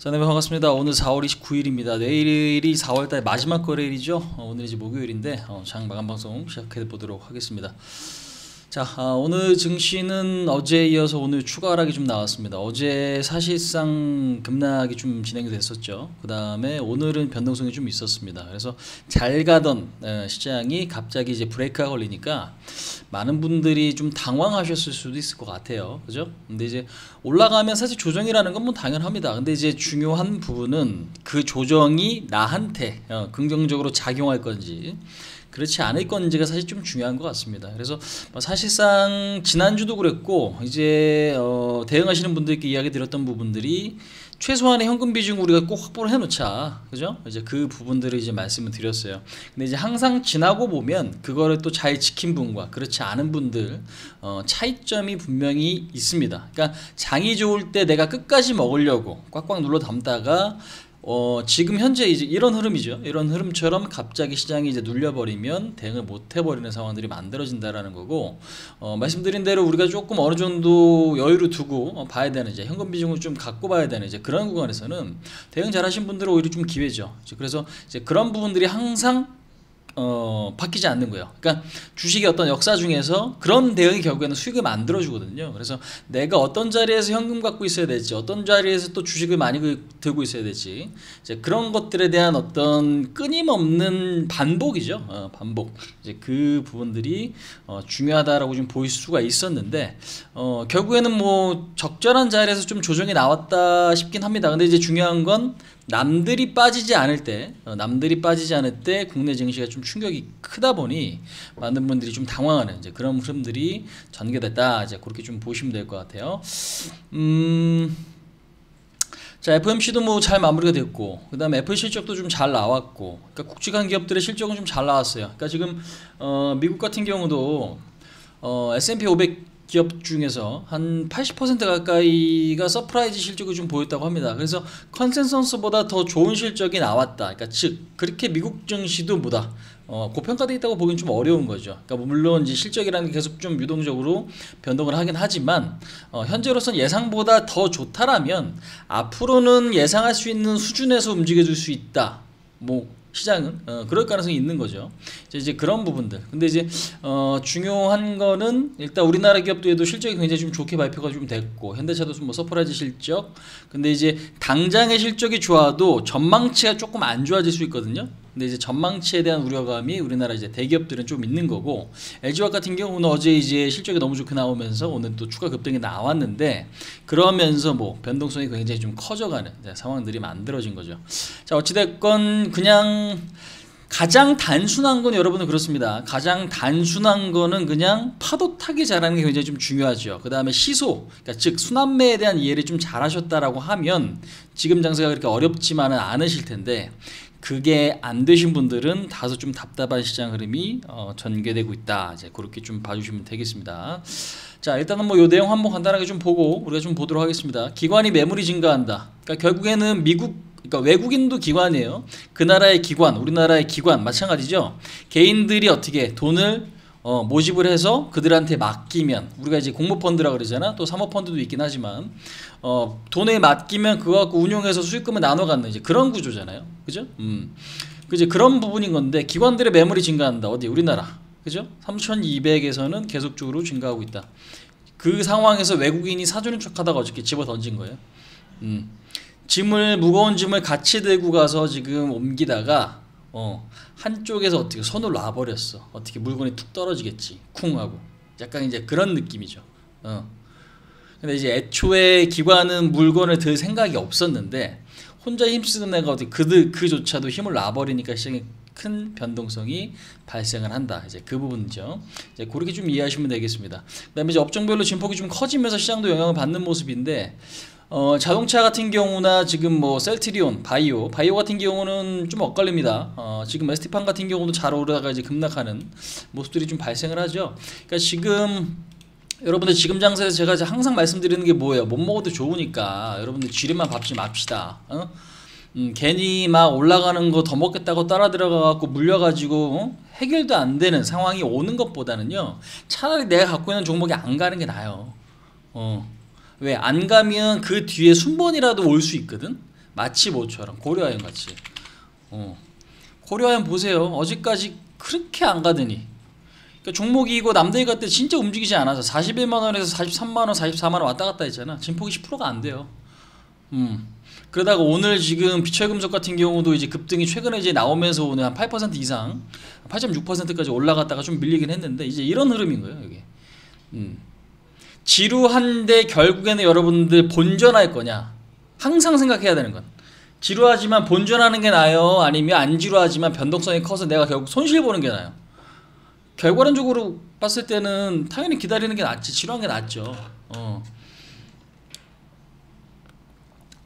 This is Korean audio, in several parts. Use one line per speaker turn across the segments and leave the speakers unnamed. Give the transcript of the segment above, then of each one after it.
자, 네, 반갑습니다. 오늘 4월 29일입니다. 내일이 4월달 마지막 거래일이죠. 오늘 이제 목요일인데 장 마감 방송 시작해 보도록 하겠습니다. 자, 오늘 증시는 어제에 이어서 오늘 추가 하락이 좀 나왔습니다. 어제 사실상 급락이 좀 진행이 됐었죠. 그 다음에 오늘은 변동성이 좀 있었습니다. 그래서 잘 가던 시장이 갑자기 이제 브레이크가 걸리니까 많은 분들이 좀 당황하셨을 수도 있을 것 같아요. 그죠? 근데 이제 올라가면 사실 조정이라는 건 뭐 당연합니다. 근데 이제 중요한 부분은 그 조정이 나한테 긍정적으로 작용할 건지 그렇지 않을 건지가 사실 좀 중요한 것 같습니다. 그래서 사실상 지난주도 그랬고 이제 대응하시는 분들께 이야기 드렸던 부분들이 최소한의 현금 비중 우리가 꼭 확보를 해놓자, 그죠? 이제 그 부분들을 이제 말씀을 드렸어요. 근데 이제 항상 지나고 보면 그거를 또 잘 지킨 분과 그렇지 않은 분들 차이점이 분명히 있습니다. 그러니까 장이 좋을 때 내가 끝까지 먹으려고 꽉꽉 눌러 담다가 지금 현재 이제 이런 흐름이죠. 이런 흐름처럼 갑자기 시장이 이제 눌려버리면 대응을 못 해버리는 상황들이 만들어진다라는 거고, 말씀드린 대로 우리가 조금 어느 정도 여유를 두고 봐야 되는 이제 현금 비중을 좀 갖고 봐야 되는 이제 그런 구간에서는 대응 잘하신 분들은 오히려 좀 기회죠. 그래서 이제 그런 부분들이 항상 바뀌지 않는 거예요. 그러니까 주식의 어떤 역사 중에서 그런 대응이 결국에는 수익을 만들어 주거든요. 그래서 내가 어떤 자리에서 현금 갖고 있어야 될지, 어떤 자리에서 또 주식을 많이 들고 있어야 될지, 이제 그런 것들에 대한 어떤 끊임없는 반복이죠. 반복. 이제 그 부분들이 중요하다라고 좀 보일 수가 있었는데 결국에는 뭐 적절한 자리에서 좀 조정이 나왔다 싶긴 합니다. 근데 이제 중요한 건 남들이 빠지지 않을 때, 국내 증시가 좀 충격이 크다 보니 많은 분들이 좀 당황하는 이제 그런 흐름들이 전개됐다. 이제 그렇게 좀 보시면 될 것 같아요. 자, FMC도 뭐 잘 마무리가 됐고, 그 다음에 애플 실적도 좀 잘 나왔고, 그러니까 굵직한 기업들의 실적은 좀 잘 나왔어요. 그러니까 지금 미국 같은 경우도 S&P 500 기업 중에서 한 80% 가까이가 서프라이즈 실적을 좀 보였다고 합니다. 그래서 컨센서스보다 더 좋은 실적이 나왔다. 그러니까 즉 그렇게 미국 증시도 뭐다 고평가되어 있다고 보기는 좀 어려운 거죠. 그러니까 물론 이제 실적이라는 게 계속 좀 유동적으로 변동을 하긴 하지만 현재로서는 예상보다 더 좋다라면 앞으로는 예상할 수 있는 수준에서 움직여줄 수 있다. 뭐 시장은 그럴 가능성이 있는 거죠. 이제 그런 부분들. 근데 이제 중요한 거는 일단 우리나라 기업들도 실적이 굉장히 좀 좋게 발표가 좀 됐고, 현대차도 뭐 서프라이즈 실적. 근데 이제 당장의 실적이 좋아도 전망치가 조금 안 좋아질 수 있거든요. 근데 이제 전망치에 대한 우려감이 우리나라 이제 대기업들은 좀 있는 거고, LG화학 같은 경우는 어제 이제 실적이 너무 좋게 나오면서 오늘 또 추가 급등이 나왔는데, 그러면서 뭐 변동성이 굉장히 좀 커져가는 상황들이 만들어진 거죠. 자, 어찌됐건 그냥 가장 단순한 건 여러분은 그렇습니다. 가장 단순한 거는 그냥 파도 타기 잘하는 게 굉장히 좀 중요하죠. 그 다음에 시소, 그러니까 즉 순환매에 대한 이해를 좀 잘하셨다라고 하면 지금 장세가 그렇게 어렵지만은 않으실 텐데, 그게 안 되신 분들은 다소 좀 답답한 시장 흐름이 전개되고 있다. 이제 그렇게 좀 봐주시면 되겠습니다. 자, 일단은 뭐 요 내용 한번 간단하게 좀 보고 우리가 좀 보도록 하겠습니다. 기관이 매물이 증가한다. 그러니까 결국에는 그러니까 외국인도 기관이에요. 그 나라의 기관, 우리나라의 기관 마찬가지죠. 개인들이 어떻게 돈을 모집을 해서 그들한테 맡기면, 우리가 이제 공모펀드라 그러잖아. 또 사모펀드도 있긴 하지만 돈에 맡기면 그거 갖고 운용해서 수익금을 나눠 갖는 이제 그런 구조잖아요. 그죠? 그죠? 그런 부분인 건데 기관들의 매물이 증가한다. 어디? 우리나라. 그죠? 3,200에서는 계속적으로 증가하고 있다. 그 상황에서 외국인이 사주는 척하다가 어저께 집어 던진 거예요. 무거운 짐을 같이 들고 가서 지금 옮기다가 한쪽에서 어떻게 손을 놔버렸어. 어떻게 물건이 툭 떨어지겠지. 쿵 하고. 약간 이제 그런 느낌이죠. 근데 이제 애초에 기관은 물건을 들 생각이 없었는데 혼자 힘쓰는 애가 어떻게 그조차도 힘을 놔버리니까 시장에 큰 변동성이 발생을 한다. 이제 그 부분이죠. 이제 그렇게 좀 이해하시면 되겠습니다. 그다음에 이제 업종별로 진폭이 좀 커지면서 시장도 영향을 받는 모습인데, 자동차 같은 경우나 지금 뭐 셀트리온, 바이오 같은 경우는 좀 엇갈립니다. 지금 에스티판 같은 경우도 잘 오르다가 이제 급락하는 모습들이 좀 발생을 하죠. 그러니까 지금 여러분들 지금 장세에서 제가 항상 말씀드리는 게 뭐예요? 못 먹어도 좋으니까 여러분들 지름만 밟지 맙시다. 괜히 막 올라가는 거 더 먹겠다고 따라 들어가갖고 물려가지고 해결도 안 되는 상황이 오는 것보다는요, 차라리 내가 갖고 있는 종목이 안 가는 게 나아요. 왜 안 가면 그 뒤에 순번이라도 올 수 있거든. 마치 뭐처럼 고려아연 같이. 고려아연 보세요. 어제까지 그렇게 안 가더니. 그러니까 종목이 이거 남대기 갈 때 진짜 움직이지 않아서 41만원에서 43만원, 44만원 왔다 갔다 했잖아. 진폭이 10%가 안 돼요. 그러다가 오늘 지금 비철금속 같은 경우도 이제 급등이 최근에 이제 나오면서 오늘 한 8% 이상, 8.6%까지 올라갔다가 좀 밀리긴 했는데 이제 이런 흐름인 거예요, 이게. 지루한데 결국에는 여러분들 본전할 거냐? 항상 생각해야 되는 건 지루하지만 본전하는 게 나아요? 아니면 안 지루하지만 변동성이 커서 내가 결국 손실 보는 게 나아요? 결과론적으로 봤을 때는 당연히 기다리는 게 낫지. 지루한 게 낫죠.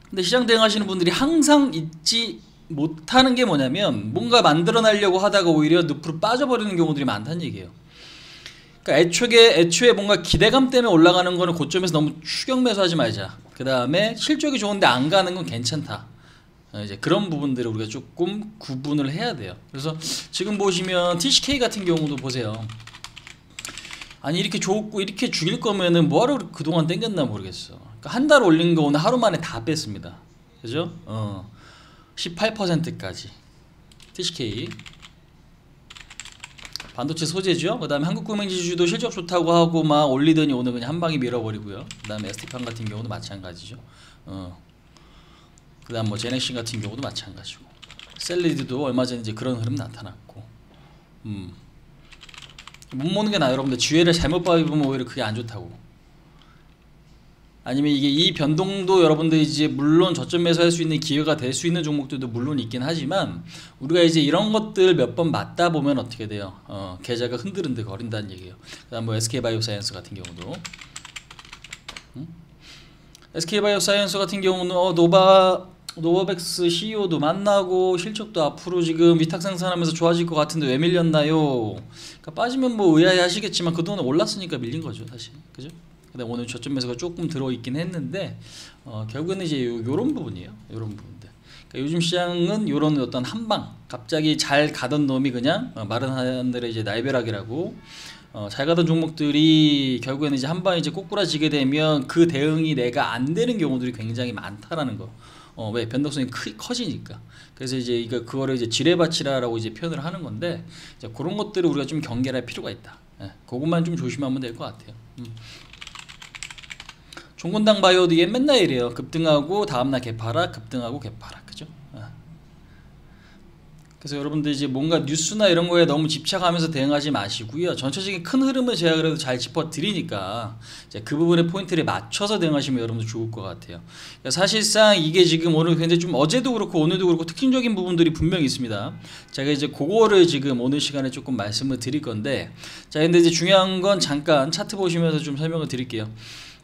근데 시장 대응하시는 분들이 항상 잊지 못하는 게 뭐냐면 뭔가 만들어내려고 하다가 오히려 늪으로 빠져버리는 경우들이 많다는 얘기예요. 그러니까 애초에 뭔가 기대감 때문에 올라가는 거는 고점에서 너무 추격 매수하지 말자. 그 다음에 실적이 좋은데 안 가는 건 괜찮다. 이제 그런 부분들을 우리가 조금 구분을 해야 돼요. 그래서 지금 보시면 TCK 같은 경우도 보세요. 아니 이렇게 좋고 이렇게 죽일 거면은 뭐하러 그동안 땡겼나 모르겠어. 그러니까 한 달 올린 거 오늘 하루 만에 다 뺐습니다. 그죠? 18%까지 TCK 반도체 소재죠. 그 다음에 한국금융지주도 실적 좋다고 하고 막 올리더니 오늘 그냥 한 방에 밀어버리고요. 그 다음에 ST판 같은 경우도 마찬가지죠. 그 다음 뭐 제넥신 같은 경우도 마찬가지고 셀리드도 얼마 전에 이제 그런 흐름 나타났고 못 모는 게 나아요. 여러분들 지혜를 잘못 봐보면 오히려 그게 안 좋다고. 아니면 이게 이 변동도 여러분들 이제 물론 저점 매수할 수 있는 기회가 될 수 있는 종목들도 물론 있긴 하지만 우리가 이제 이런 것들 몇 번 맞다 보면 어떻게 돼요? 계좌가 흔들흔들 거린다는 얘기예요. 그다음 뭐 SK바이오사이언스 같은 경우도 SK바이오사이언스 같은 경우는 노바백스 CEO도 만나고 실적도 앞으로 지금 위탁 생산하면서 좋아질 것 같은데 왜 밀렸나요? 그러니까 빠지면 뭐 의아해 하시겠지만 그동안 올랐으니까 밀린 거죠, 사실. 그죠? 그다음 오늘 저점 매수가 조금 들어있긴 했는데 결국에는 이제 요런 부분이에요. 요런 부분들. 그러니까 요즘 시장은 요런 어떤 한방 갑자기 잘 가던 놈이 그냥 마른 하늘의 이제 날벼락이라고 잘 가던 종목들이 결국에는 이제 한방 이제 꼬꾸라지게 되면 그 대응이 내가 안 되는 경우들이 굉장히 많다라는 거. 왜 변동성이 커지니까. 그래서 이제 이거 그거를 이제 지뢰밭이라고 이제 표현을 하는 건데 이제 그런 것들을 우리가 좀 경계할 필요가 있다. 예, 그것만 좀 조심하면 될 것 같아요. 종군당 바이오도 얘 맨날 이래요. 급등하고 다음날 개파라, 급등하고 개파라, 그죠? 그래서 여러분들 이제 뭔가 뉴스나 이런 거에 너무 집착하면서 대응하지 마시고요. 전체적인 큰 흐름을 제가 그래도 잘 짚어드리니까 이제 그 부분에 포인트를 맞춰서 대응하시면 여러분들 좋을 것 같아요. 그러니까 사실상 이게 지금 오늘 굉장히 좀 어제도 그렇고 오늘도 그렇고 특징적인 부분들이 분명히 있습니다. 제가 이제 그거를 지금 오늘 시간에 조금 말씀을 드릴 건데, 자 근데 이제 중요한 건 잠깐 차트 보시면서 좀 설명을 드릴게요.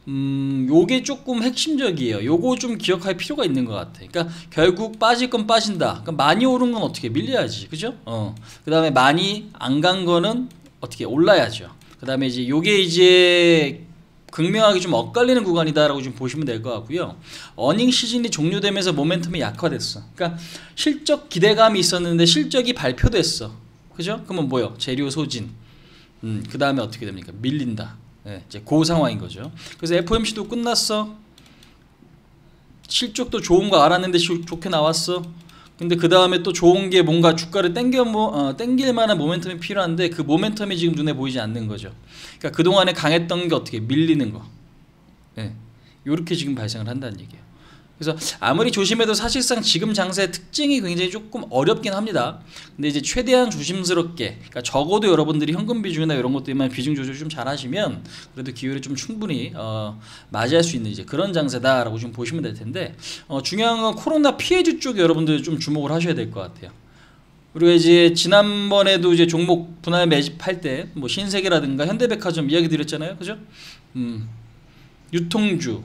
요게 조금 핵심적이에요. 요거 좀 기억할 필요가 있는 것 같아. 그러니까 결국 빠질 건 빠진다. 그러니까 많이 오른 건 어떻게 밀려야지, 그죠? 그 다음에 많이 안 간 거는 어떻게 올라야죠. 그 다음에 이제 요게 이제 극명하게 좀 엇갈리는 구간이다라고 좀 보시면 될 것 같고요. 어닝 시즌이 종료되면서 모멘텀이 약화됐어. 그러니까 실적 기대감이 있었는데 실적이 발표됐어, 그죠? 그러면 뭐요? 재료 소진. 그 다음에 어떻게 됩니까? 밀린다. 네, 이제 그 상황인 거죠. 그래서 FOMC도 끝났어. 실적도 좋은 거 알았는데 좋게 나왔어. 근데 그 다음에 또 좋은 게 뭔가 주가를 땡길 만한 모멘텀이 필요한데 그 모멘텀이 지금 눈에 보이지 않는 거죠. 그러니까 그 동안에 강했던 게 어떻게 밀리는 거. 네, 이렇게 지금 발생을 한다는 얘기예요. 그래서 아무리 조심해도 사실상 지금 장세의 특징이 굉장히 조금 어렵긴 합니다. 근데 이제 최대한 조심스럽게, 그러니까 적어도 여러분들이 현금 비중이나 이런 것들만 비중 조절 좀 잘하시면 그래도 기회를 좀 충분히 맞이할 수 있는 이제 그런 장세다라고 좀 보시면 될 텐데, 중요한 건 코로나 피해주 쪽에 여러분들 좀 주목을 하셔야 될 것 같아요. 우리가 이제 지난번에도 이제 종목 분할 매집할 때 뭐 신세계라든가 현대백화점 이야기 드렸잖아요, 그죠? 유통주,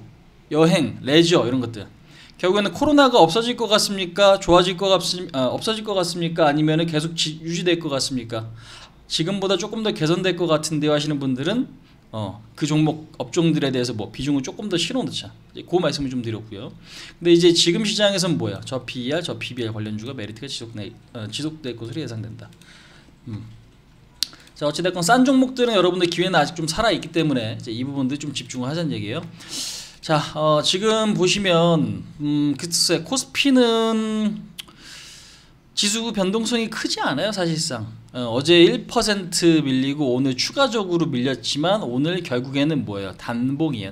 여행, 레저 이런 것들. 결국에는 코로나가 없어질 것 같습니까? 좋아질 것 없어질 것 같습니까? 아니면 계속 유지될 것 같습니까? 지금보다 조금 더 개선될 것 같은데요 하시는 분들은 그 종목 업종들에 대해서 뭐 비중을 조금 더 실어놓자. 그 말씀을 좀 드렸고요. 근데 이제 지금 시장에서는 뭐야? 저 PER, 저 PBR 관련주가 메리트가 지속될 것으로 예상된다. 자 어찌됐건 싼 종목들은 여러분들 기회는 아직 좀 살아있기 때문에 이제 이 부분들 좀 집중을 하자는 얘기예요. 자, 지금 보시면 글쎄 코스피는 지수 변동성이 크지 않아요 사실상. 어제 1% 밀리고 오늘 추가적으로 밀렸지만 오늘 결국에는 뭐예요? 단봉이에요.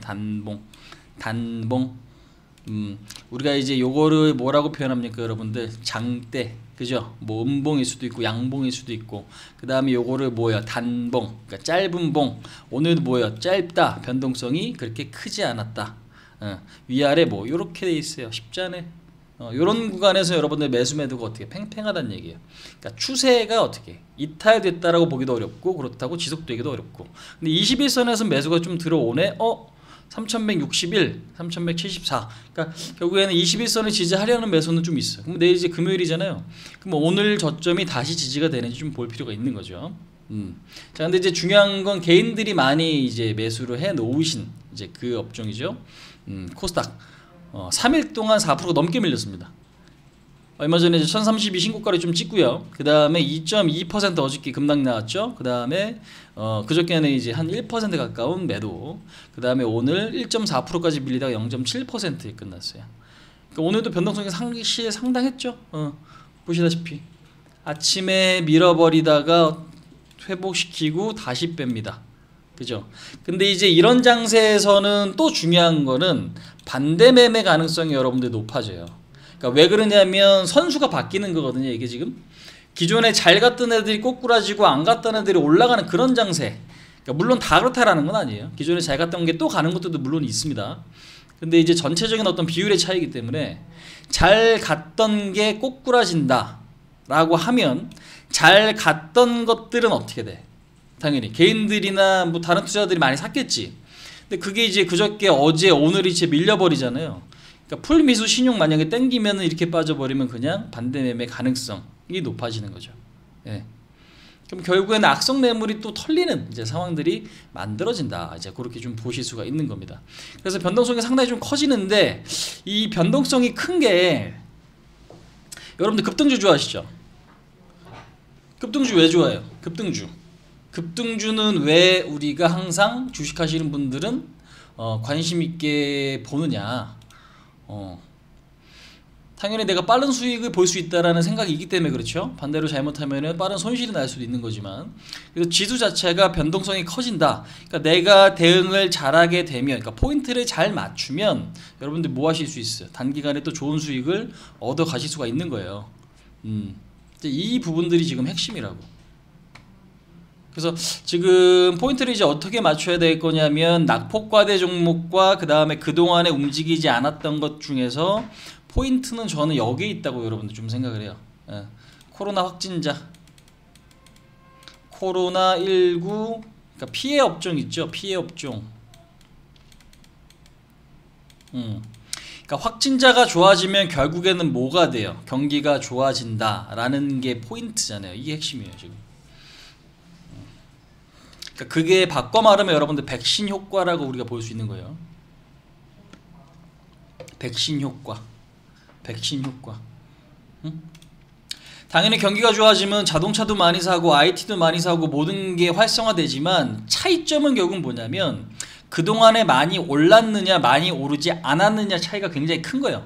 단봉. 우리가 이제 요거를 뭐라고 표현합니까 여러분들? 장대, 그죠? 뭐 음봉일 수도 있고 양봉일 수도 있고, 그 다음에 요거를 뭐예요? 단봉, 그러니까 짧은 봉. 오늘 뭐예요? 짧다, 변동성이 그렇게 크지 않았다. 위아래 뭐 요렇게 돼 있어요. 쉽지 않네. 요런 구간에서 여러분들 매수 매도가 어떻게 팽팽하다는 얘기예요. 그러니까 추세가 어떻게 이탈됐다라고 보기도 어렵고 그렇다고 지속되기도 어렵고. 근데 21선에서 매수가 좀 들어오네. 3161, 3174. 그러니까 결국에는 21선을 지지하려는 매수는 좀 있어요. 그럼 내일 이제 금요일이잖아요. 그럼 오늘 저점이 다시 지지가 되는지 좀 볼 필요가 있는 거죠. 자, 근데 이제 중요한 건 개인들이 많이 이제 매수를 해 놓으신 이제 그 업종이죠. 코스닥. 3일 동안 4%가 넘게 밀렸습니다. 얼마 전에 1032 신고가를 좀 찍고요. 그 다음에 2.2% 어저께 급락 나왔죠. 그 다음에 그저께는 이제 한 1% 가까운 매도. 그 다음에 오늘 1.4%까지 밀리다가 0.7%에 끝났어요. 그러니까 오늘도 변동성이 상당했죠. 보시다시피 아침에 밀어버리다가 회복시키고 다시 뺍니다. 그죠? 근데 이제 이런 장세에서는 또 중요한 거는 반대 매매 가능성이 여러분들 높아져요. 그러니까 왜 그러냐면 선수가 바뀌는 거거든요. 이게 지금 기존에 잘 갔던 애들이 꼬꾸라지고 안 갔던 애들이 올라가는 그런 장세. 그러니까 물론 다 그렇다라는 건 아니에요. 기존에 잘 갔던 게 또 가는 것들도 물론 있습니다. 근데 이제 전체적인 어떤 비율의 차이기 때문에 잘 갔던 게 꼬꾸라진다 라고 하면 잘 갔던 것들은 어떻게 돼? 당연히 개인들이나 뭐 다른 투자자들이 많이 샀겠지. 근데 그게 이제 그저께 어제 오늘이 이제 밀려버리잖아요. 그러니까 풀미수 신용 만약에 땡기면 이렇게 빠져버리면 그냥 반대 매매 가능성이 높아지는 거죠. 예. 그럼 결국에는 악성 매물이 또 털리는 이제 상황들이 만들어진다. 이제 그렇게 좀 보실 수가 있는 겁니다. 그래서 변동성이 상당히 좀 커지는데 이 변동성이 큰 게 여러분들 급등주 좋아하시죠? 급등주 왜 좋아해요? 급등주는 왜 우리가 항상 주식하시는 분들은 관심 있게 보느냐? 당연히 내가 빠른 수익을 볼 수 있다라는 생각이 있기 때문에 그렇죠. 반대로 잘못하면 빠른 손실이 날 수도 있는 거지만, 그래서 지수 자체가 변동성이 커진다. 그러니까 내가 대응을 잘하게 되면, 그러니까 포인트를 잘 맞추면 여러분들 뭐 하실 수 있어요? 단기간에 또 좋은 수익을 얻어 가실 수가 있는 거예요. 이 부분들이 지금 핵심이라고. 그래서 지금 포인트를 이제 어떻게 맞춰야 될 거냐면 낙폭과대 종목과 그 다음에 그동안에 움직이지 않았던 것 중에서 포인트는 저는 여기에 있다고 여러분들 좀 생각을 해요. 예. 코로나 확진자, 코로나19, 그러니까 피해 업종 있죠. 피해 업종. 그러니까 확진자가 좋아지면 결국에는 뭐가 돼요? 경기가 좋아진다라는 게 포인트잖아요. 이게 핵심이에요 지금. 그러니까 그게 바꿔 말하면 여러분들 백신 효과라고 우리가 볼 수 있는 거예요. 백신 효과. 당연히 경기가 좋아지면 자동차도 많이 사고 IT도 많이 사고 모든 게 활성화되지만 차이점은 결국은 뭐냐면 그동안에 많이 올랐느냐 많이 오르지 않았느냐 차이가 굉장히 큰 거예요.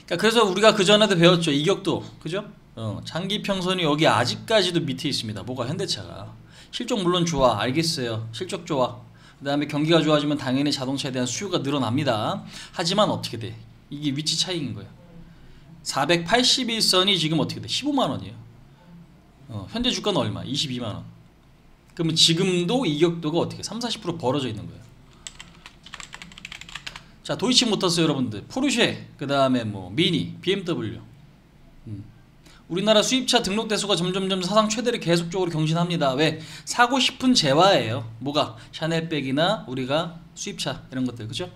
그러니까 그래서 우리가 그전에도 배웠죠. 이격도. 그죠? 장기평선이 여기 아직까지도 밑에 있습니다. 뭐가 현대차가. 실적 물론 좋아. 알겠어요. 실적 좋아. 그 다음에 경기가 좋아지면 당연히 자동차에 대한 수요가 늘어납니다. 하지만 어떻게 돼? 이게 위치 차이인 거예요. 481선이 지금 어떻게 돼? 15만원이에요. 현재 주가는 얼마? 22만원. 그러면 지금도 이격도가 어떻게 30-40% 벌어져 있는 거예요. 자, 도이치모터스 여러분들, 포르쉐, 그 다음에 뭐 미니, BMW. 우리나라 수입차 등록 대수가 점점점 사상 최대를 계속적으로 경신합니다. 왜? 사고 싶은 재화예요. 뭐가? 샤넬백이나 우리가 수입차 이런 것들, 그죠?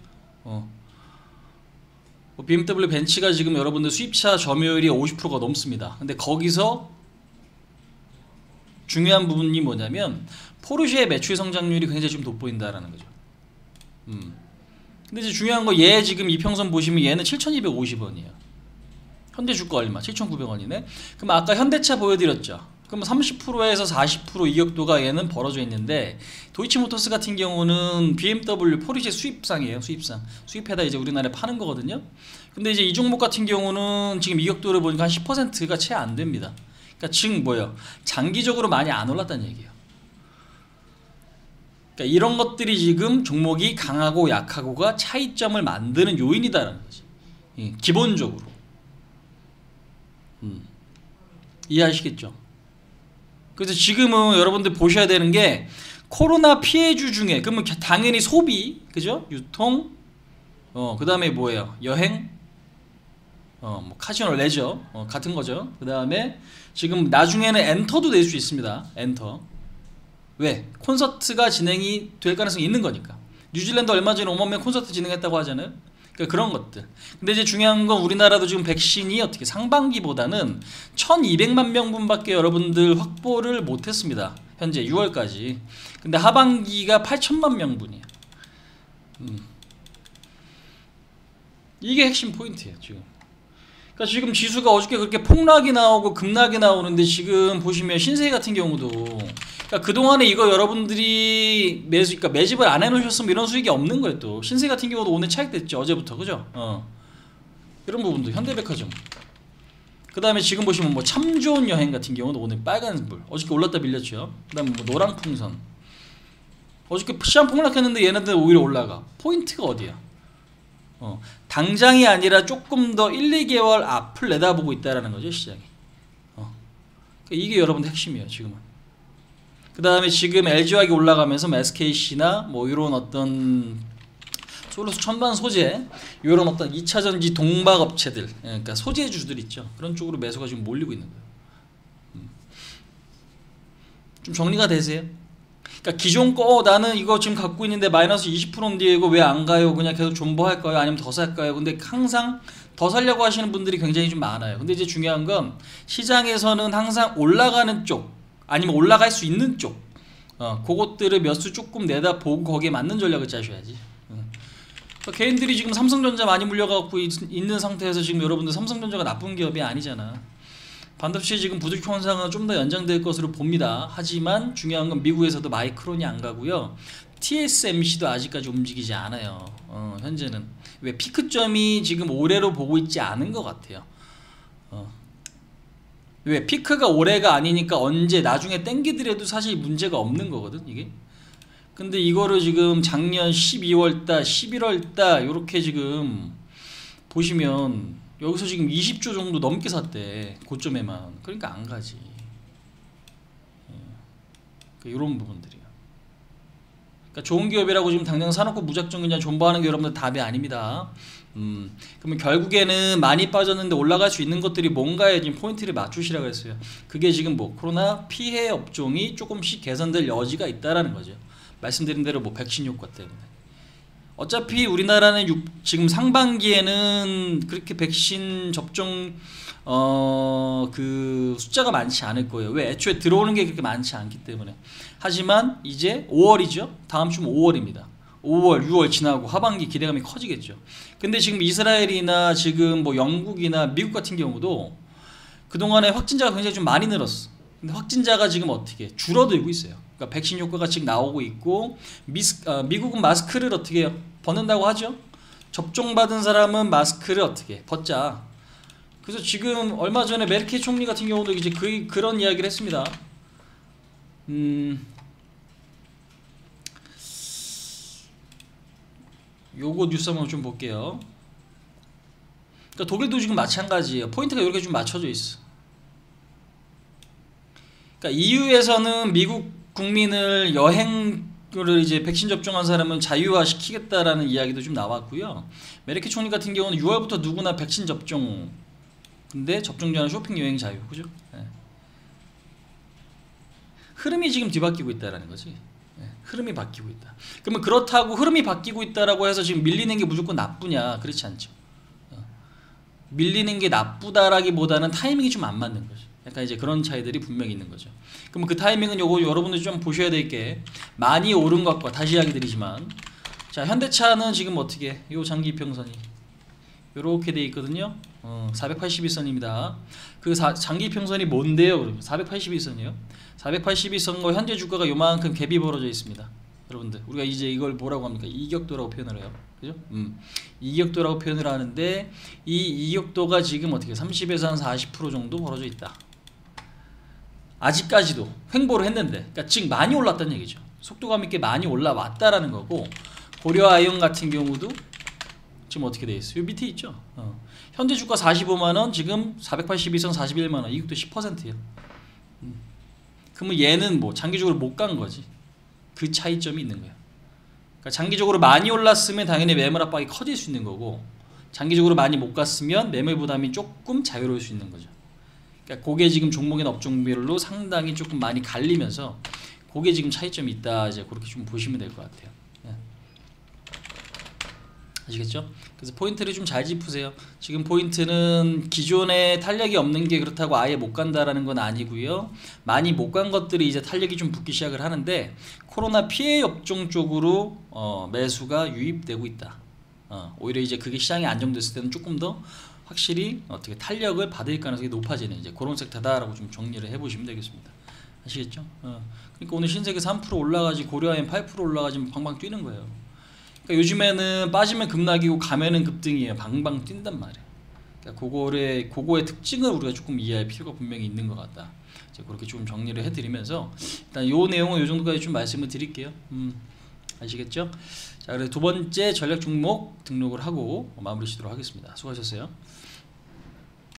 BMW 벤츠가 지금 여러분들 수입차 점유율이 50%가 넘습니다. 근데 거기서 중요한 부분이 뭐냐면 포르쉐의 매출 성장률이 굉장히 좀 돋보인다라는 거죠. 근데 이제 중요한 거 얘 지금 이평선 보시면 얘는 7,250원이에요. 현대 주가 얼마? 7,900원이네. 그럼 아까 현대차 보여드렸죠. 그럼 30%에서 40% 이격도가 얘는 벌어져 있는데, 도이치모터스 같은 경우는 BMW 포르쉐 수입상이에요. 수입해다 이제 우리나라에 파는 거거든요. 근데 이제 이 종목 같은 경우는 지금 이격도를 보니까 한 10%가 채 안 됩니다. 그러니까 즉 뭐예요? 장기적으로 많이 안 올랐다는 얘기예요. 그러니까 이런 것들이 지금 종목이 강하고 약하고가 차이점을 만드는 요인이다라는 거지. 예, 기본적으로. 이해하시겠죠? 그래서 지금은 여러분들 보셔야 되는 게, 코로나 피해주 중에 그러면 당연히 소비, 그죠? 유통, 그 다음에 뭐예요? 여행, 뭐 카지노, 레저, 같은 거죠. 그 다음에 지금 나중에는 엔터도 낼 수 있습니다. 엔터. 왜? 콘서트가 진행이 될 가능성이 있는 거니까. 뉴질랜드 얼마 전에 5만 명 콘서트 진행했다고 하잖아요. 그러니까 그런 것들. 근데 이제 중요한 건 우리나라도 지금 백신이 어떻게 상반기보다는 1200만 명분밖에 여러분들 확보를 못했습니다. 현재 6월까지. 근데 하반기가 8천만 명분이에요. 이게 핵심 포인트예요 지금. 그러니까 지금 지수가 어저께 그렇게 폭락이 나오고 급락이 나오는데, 지금 보시면 신세계 같은 경우도, 그러니까 그동안에 이거 여러분들이 그러니까 매집을 안 해놓으셨으면 이런 수익이 없는 거예요. 또 신세계 같은 경우도 오늘 차익됐죠, 어제부터. 그죠? 이런 부분도 현대백화점. 그 다음에 지금 보시면 뭐 참 좋은 여행 같은 경우도 오늘 빨간불, 어저께 올랐다 밀렸죠. 그 다음에 뭐 노랑풍선, 어저께 시장 폭락했는데 얘네들 오히려 올라가. 포인트가 어디야? 당장이 아니라 조금 더 1, 2개월 앞을 내다보고 있다는 거죠, 시장이. 그러니까 이게 여러분들 핵심이에요 지금은. 그 다음에 지금 LG화학이 올라가면서 SKC나 뭐 이런 어떤 솔루스 첨단 소재, 이런 어떤 2차전지 동박 업체들, 그러니까 소재주들 있죠, 그런 쪽으로 매수가 지금 몰리고 있는 거예요. 좀 정리가 되세요? 그러니까 기존 거 나는 이거 지금 갖고 있는데 마이너스 20%인데 이거 왜 안 가요? 그냥 계속 존버할까요? 아니면 더 살까요? 근데 항상 더 살려고 하시는 분들이 굉장히 좀 많아요. 근데 이제 중요한 건, 시장에서는 항상 올라가는 쪽, 아니면 올라갈 수 있는 쪽, 그것들을 몇 수 조금 내다보고 거기에 맞는 전략을 짜셔야지. 그러니까 개인들이 지금 삼성전자 많이 물려갖고 있는 상태에서 지금 여러분들 삼성전자가 나쁜 기업이 아니잖아. 반도체 지금 부족 현상은 좀 더 연장될 것으로 봅니다. 하지만 중요한 건 미국에서도 마이크론이 안 가고요, TSMC도 아직까지 움직이지 않아요. 현재는 왜 피크점이 지금 올해로 보고 있지 않은 것 같아요. 왜? 피크가 올해가 아니니까 언제 나중에 땡기더라도 사실 문제가 없는 거거든 이게. 근데 이거를 지금 작년 12월달 11월달 요렇게 지금 보시면 여기서 지금 20조 정도 넘게 샀대, 고점에만. 그러니까 안 가지. 이런 부분들이야. 그러니까 좋은 기업이라고 지금 당장 사놓고 무작정 그냥 존버하는 게 여러분들 답이 아닙니다. 그러면 결국에는 많이 빠졌는데 올라갈 수 있는 것들이 뭔가에 지금 포인트를 맞추시라고 했어요. 그게 지금 뭐 코로나 피해 업종이 조금씩 개선될 여지가 있다라는 거죠. 말씀드린 대로 뭐 백신 효과 때문에. 어차피 우리나라는 지금 상반기에는 그렇게 백신 접종 그 숫자가 많지 않을 거예요. 왜? 애초에 들어오는 게 그렇게 많지 않기 때문에. 하지만 이제 5월이죠. 다음 주면 5월입니다. 5월, 6월 지나고 하반기 기대감이 커지겠죠. 근데 지금 이스라엘이나 지금 뭐 영국이나 미국 같은 경우도 그동안에 확진자가 굉장히 좀 많이 늘었어. 근데 확진자가 지금 어떻게 줄어들고 있어요. 그러니까 백신 효과가 지금 나오고 있고, 미국은 마스크를 어떻게 해요? 벗는다고 하죠. 접종받은 사람은 마스크를 어떻게 벗자. 그래서 지금 얼마 전에 메르켈 총리 같은 경우도 이제 그런 이야기를 했습니다. 요거 뉴스 한번 좀 볼게요. 그러니까 독일도 지금 마찬가지예요. 포인트가 이렇게 좀 맞춰져 있어. 그러니까 EU에서는 미국 국민을 여행을 이제 백신 접종한 사람은 자유화 시키겠다라는 이야기도 좀 나왔고요. 메르켈 총리 같은 경우는 6월부터 누구나 백신 접종, 근데 접종 전에 쇼핑 여행 자유, 그죠? 네. 흐름이 지금 뒤바뀌고 있다라는 거지. 네. 흐름이 바뀌고 있다. 그러면 그렇다고 흐름이 바뀌고 있다라고 해서 지금 밀리는 게 무조건 나쁘냐? 그렇지 않죠. 밀리는 게 나쁘다라기보다는 타이밍이 좀 안 맞는 거죠. 약간 이제 그런 차이들이 분명히 있는 거죠. 그럼 그 타이밍은 요거 여러분들이 좀 보셔야 될 게, 많이 오른 것과 다시 이야기 드리지만, 자 현대차는 지금 어떻게 요 장기 이평선이 요렇게 돼 있거든요. 482선입니다. 그 장기평선이 뭔데요? 그러면 482선이요. 482선과 현재 주가가 요만큼 갭이 벌어져 있습니다. 여러분들 우리가 이제 이걸 뭐라고 합니까? 이격도라고 표현을 해요. 그죠? 이격도라고 표현을 하는데 이 이격도가 지금 어떻게 30에서 한 40% 정도 벌어져 있다. 아직까지도 횡보를 했는데, 그러니까 지금 많이 올랐다는 얘기죠. 속도감 있게 많이 올라왔다라는 거고, 고려아이온 같은 경우도 지금 어떻게 돼 있어요? 요 밑에 있죠. 현재 주가 45만원, 지금 482선 41만원, 이것도 10%예요. 그러면 얘는 뭐 장기적으로 못 간 거지. 그 차이점이 있는 거예요. 그러니까 장기적으로 많이 올랐으면 당연히 매물 압박이 커질 수 있는 거고, 장기적으로 많이 못 갔으면 매물 부담이 조금 자유로울 수 있는 거죠. 그러니까 그게 지금 종목이나 업종별로 상당히 조금 많이 갈리면서 그게 지금 차이점이 있다. 이제 그렇게 좀 보시면 될 것 같아요. 네. 아시겠죠? 그래서 포인트를 좀 잘 짚으세요. 지금 포인트는 기존에 탄력이 없는 게 그렇다고 아예 못 간다라는 건 아니고요. 많이 못 간 것들이 이제 탄력이 좀 붙기 시작을 하는데, 코로나 피해 업종 쪽으로 매수가 유입되고 있다. 오히려 이제 그게 시장이 안정됐을 때는 조금 더 확실히 어떻게 탄력을 받을 가능성이 높아지는 이제 그런 섹터다라고 좀 정리를 해보시면 되겠습니다. 아시겠죠? 그러니까 오늘 신세계 3% 올라가지, 고려아이온 8% 올라가지면 방방 뛰는 거예요. 그러니까 요즘에는 빠지면 급락이고 가면은 급등이에요. 방방 뛴단 말이에요. 그러니까 그거의 특징을 우리가 조금 이해할 필요가 분명히 있는 것 같다. 이제 그렇게 좀 정리를 해드리면서 일단 요 내용은 요 정도까지 좀 말씀을 드릴게요. 아시겠죠? 자, 그래서 두 번째 전략 종목 등록을 하고 마무리 짓도록 하겠습니다. 수고하셨어요.